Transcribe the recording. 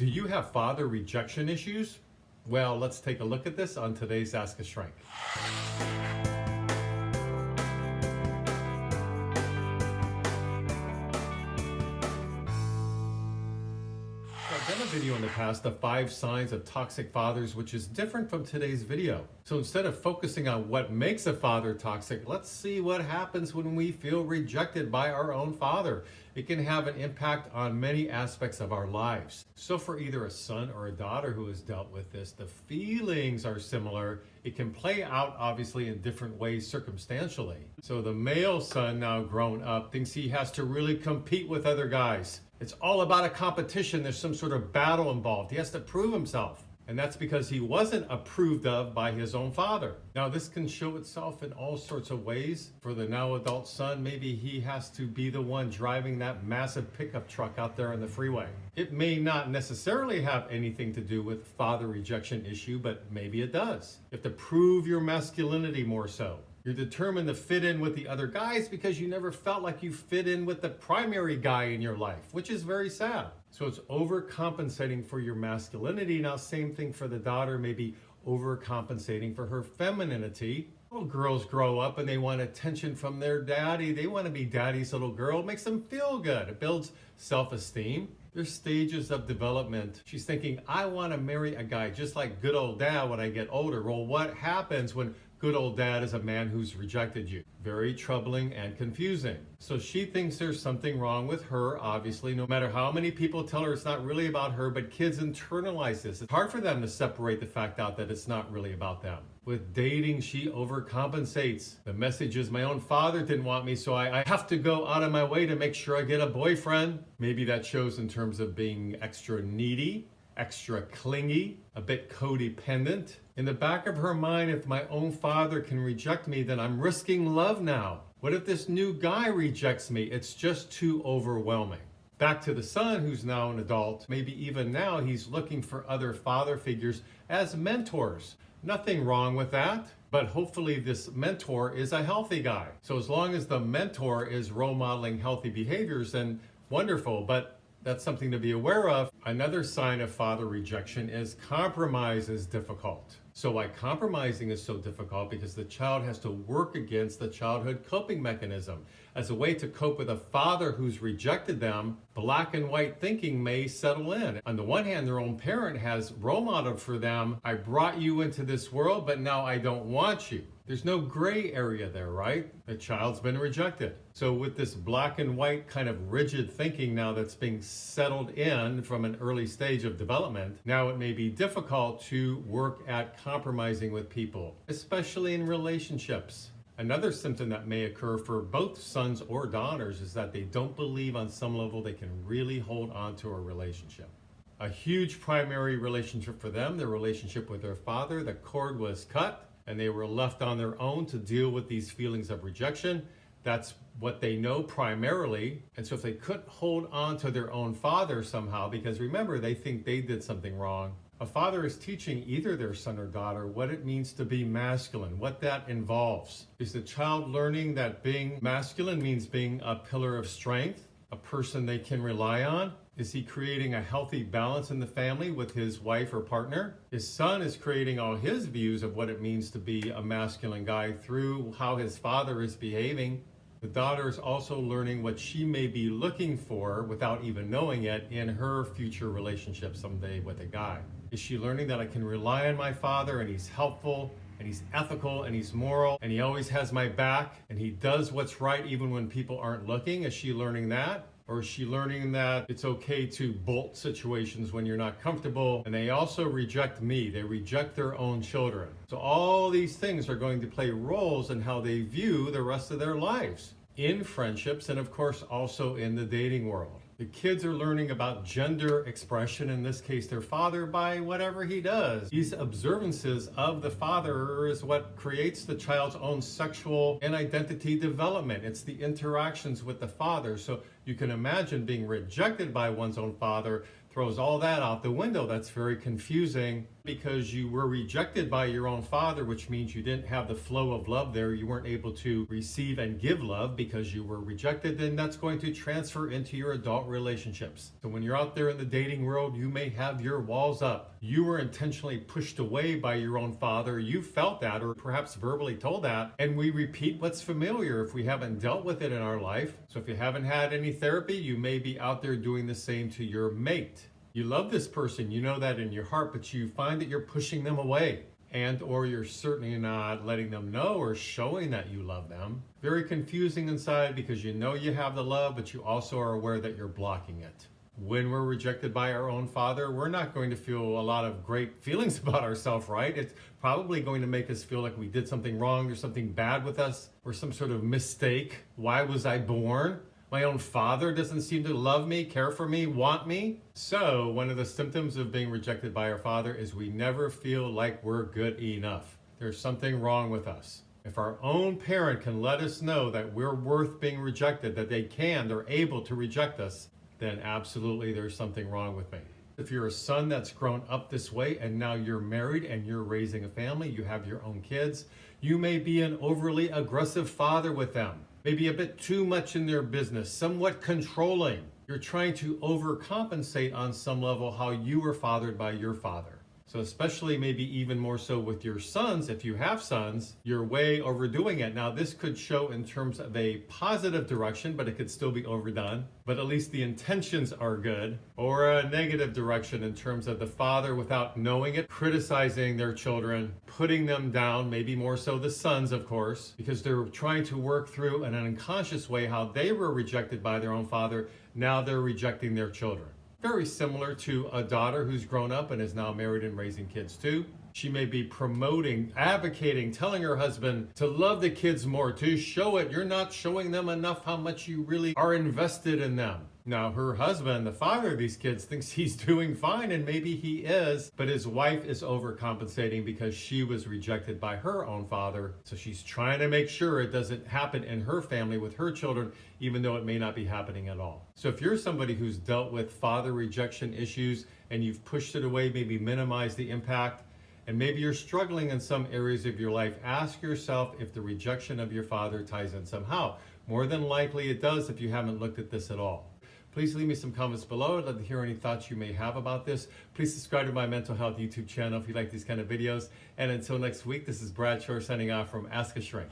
Do you have father rejection issues? Well, let's take a look at this on today's Ask a Shrink. I've done a video in the past, the 5 signs of toxic fathers, which is different from today's video. So instead of focusing on what makes a father toxic, let's see what happens when we feel rejected by our own father. It can have an impact on many aspects of our lives. So for either a son or a daughter who has dealt with this, the feelings are similar. It can play out obviously in different ways circumstantially. So the male son, now grown up, thinks he has to really compete with other guys. It's all about a competition. There's some sort of battle involved. He has to prove himself. And that's because he wasn't approved of by his own father. Now, this can show itself in all sorts of ways. For the now adult son, maybe he has to be the one driving that massive pickup truck out there on the freeway. It may not necessarily have anything to do with father rejection issue, but maybe it does. You have to prove your masculinity more so. You're determined to fit in with the other guys because you never felt like you fit in with the primary guy in your life, which is very sad. So it's overcompensating for your masculinity. Now, same thing for the daughter, maybe overcompensating for her femininity. Little girls grow up and they want attention from their daddy. They want to be daddy's little girl. It makes them feel good. It builds self-esteem. There's stages of development. She's thinking, I want to marry a guy just like good old dad when I get older. Well, what happens when good old dad is a man who's rejected you? Very troubling and confusing. So she thinks there's something wrong with her, obviously, no matter how many people tell her it's not really about her, but kids internalize this. It's hard for them to separate the fact out that it's not really about them. With dating, she overcompensates. The message is, my own father didn't want me, so I have to go out of my way to make sure I get a boyfriend. Maybe that shows in terms of being extra needy, extra clingy, a bit codependent. In the back of her mind, if my own father can reject me, then I'm risking love now. What if this new guy rejects me? It's just too overwhelming. Back to the son, who's now an adult. Maybe even now he's looking for other father figures as mentors. Nothing wrong with that, but hopefully this mentor is a healthy guy. So as long as the mentor is role modeling healthy behaviors, then wonderful, but that's something to be aware of. Another sign of father rejection is compromise is difficult. So why compromising is so difficult? Because the child has to work against the childhood coping mechanism. As a way to cope with a father who's rejected them, black and white thinking may settle in. On the one hand, their own parent has role modeled for them, I brought you into this world, but now I don't want you. There's no gray area there, right? The child's been rejected. So with this black and white kind of rigid thinking now that's being settled in from an early stage of development, now it may be difficult to work at compromising with people, especially in relationships. Another symptom that may occur for both sons or daughters is that they don't believe on some level they can really hold on to a relationship. A huge primary relationship for them, their relationship with their father, the cord was cut and they were left on their own to deal with these feelings of rejection. That's what they know primarily. And so if they couldn't hold on to their own father somehow, because remember, they think they did something wrong, a father is teaching either their son or daughter what it means to be masculine, what that involves. Is the child learning that being masculine means being a pillar of strength, a person they can rely on? Is he creating a healthy balance in the family with his wife or partner? His son is creating all his views of what it means to be a masculine guy through how his father is behaving. The daughter is also learning what she may be looking for without even knowing it in her future relationship someday with a guy. Is she learning that I can rely on my father and he's helpful and he's ethical and he's moral and he always has my back and he does what's right even when people aren't looking? Is she learning that? Or is she learning that it's okay to bolt situations when you're not comfortable? And they also reject me. They reject their own children. So all these things are going to play roles in how they view the rest of their lives in friendships and of course also in the dating world. The kids are learning about gender expression, in this case their father, by whatever he does. These observances of the father is what creates the child's own sexual and identity development. It's the interactions with the father. So you can imagine being rejected by one's own father. throws all that out the window. That's very confusing because you were rejected by your own father, which means you didn't have the flow of love there. You weren't able to receive and give love because you were rejected. Then that's going to transfer into your adult relationships. So when you're out there in the dating world, you may have your walls up. You were intentionally pushed away by your own father. You felt that, or perhaps verbally told that. And we repeat what's familiar if we haven't dealt with it in our life. So if you haven't had any therapy, you may be out there doing the same to your mate. You love this person, you know that in your heart, but you find that you're pushing them away, and or you're certainly not letting them know or showing that you love them. Very confusing inside because you know you have the love, but you also are aware that you're blocking it. When we're rejected by our own father, we're not going to feel a lot of great feelings about ourselves, right? It's probably going to make us feel like we did something wrong, there's something bad with us, or some sort of mistake. Why was I born? My own father doesn't seem to love me, care for me, want me. So one of the symptoms of being rejected by our father is we never feel like we're good enough. There's something wrong with us. If our own parent can let us know that we're worth being rejected, that they're able to reject us, then absolutely there's something wrong with me. If you're a son that's grown up this way and now you're married and you're raising a family, you have your own kids, you may be an overly aggressive father with them. Maybe a bit too much in their business, somewhat controlling. You're trying to overcompensate on some level how you were fathered by your father. So especially maybe even more so with your sons, if you have sons, you're way overdoing it. Now this could show in terms of a positive direction, but it could still be overdone. But at least the intentions are good. Or a negative direction in terms of the father, without knowing it, criticizing their children, putting them down, maybe more so the sons, of course, because they're trying to work through in an unconscious way how they were rejected by their own father. Now they're rejecting their children. Very similar to a daughter who's grown up and is now married and raising kids too. She may be promoting, advocating, telling her husband to love the kids more, to show it. You're not showing them enough how much you really are invested in them. Now, her husband, the father of these kids, thinks he's doing fine, and maybe he is, but his wife is overcompensating because she was rejected by her own father. So she's trying to make sure it doesn't happen in her family with her children, even though it may not be happening at all. So if you're somebody who's dealt with father rejection issues and you've pushed it away, maybe minimize the impact, and maybe you're struggling in some areas of your life, ask yourself if the rejection of your father ties in somehow. More than likely it does if you haven't looked at this at all. Please leave me some comments below. I'd love to hear any thoughts you may have about this. Please subscribe to my mental health YouTube channel if you like these kind of videos. And until next week, this is Brad Shore signing off from Ask a Shrink.